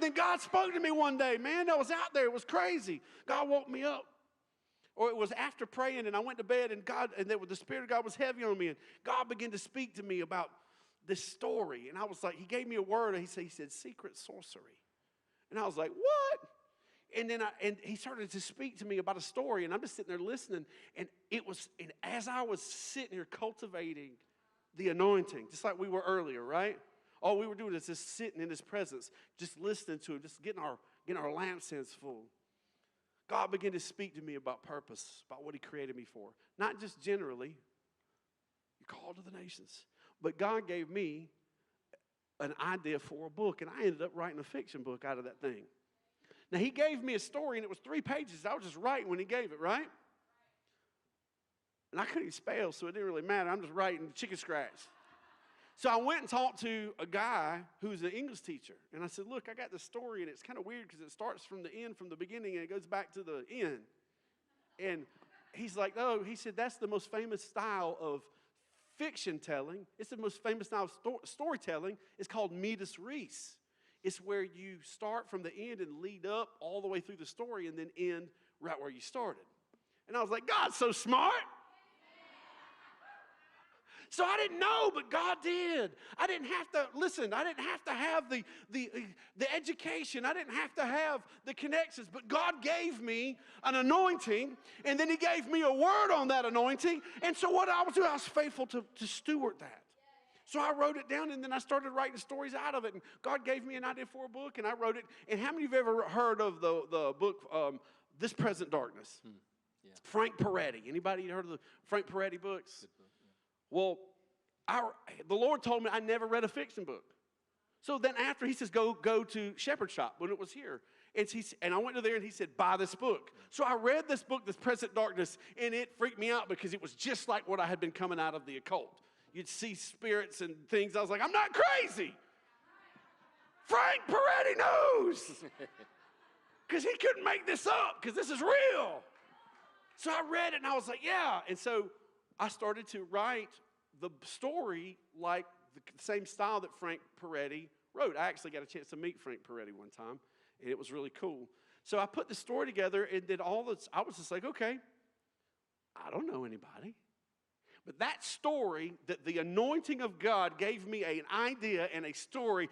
then God spoke to me one day, man. I was out there. It was crazy. God woke me up. Or it was after praying and I went to bed and the Spirit of God was heavy on me. And God began to speak to me about this story. And I was like, he gave me a word. And he said, secret sorcery. And I was like, what? And he started to speak to me about a story. And I'm just sitting there listening. And as I was sitting here cultivating the anointing, just like we were earlier, right? All we were doing is just sitting in his presence, just listening to him, just getting our lampstands full. God began to speak to me about purpose, about what he created me for. Not just generally, you're called to the nations. But God gave me an idea for a book, and I ended up writing a fiction book out of that thing. Now, he gave me a story, and it was 3 pages. I was just writing when he gave it, right? And I couldn't even spell, so it didn't really matter. I'm just writing chicken scratch. So I went and talked to a guy who's an English teacher. And I said, look, I got this story, and it's kind of weird because it starts from the end, from the beginning, and it goes back to the end. And he's like, oh, he said, that's the most famous style of fiction telling. It's the most famous style of storytelling. It's called medias res. It's where you start from the end and lead up all the way through the story and then end right where you started. And I was like, God's so smart. So I didn't know, but God did. I didn't have to, listen, I didn't have to have the education. I didn't have to have the connections, but God gave me an anointing, and then he gave me a word on that anointing. And so what I was doing, I was faithful to steward that. So I wrote it down, and then I started writing stories out of it. And God gave me an idea for a book, and I wrote it. And how many of you have ever heard of the book, This Present Darkness? Yeah. Frank Peretti. Anybody heard of the Frank Peretti books? Good book, yeah. Well, the Lord told me I never read a fiction book. So then after, he says, go to Shepherd Shop when it was here. And I went to there, and he said, buy this book. So I read this book, This Present Darkness, and it freaked me out because it was just like what I had been coming out of the occult. You'd see spirits and things. I was like, I'm not crazy. Frank Peretti knows. Because he couldn't make this up, because this is real. So I read it, and I was like, yeah. And so I started to write the story like the same style that Frank Peretti wrote. I actually got a chance to meet Frank Peretti one time, and it was really cool. So I put the story together and did all this. I was just like, okay, I don't know anybody. But that story, that the anointing of God gave me an idea and a story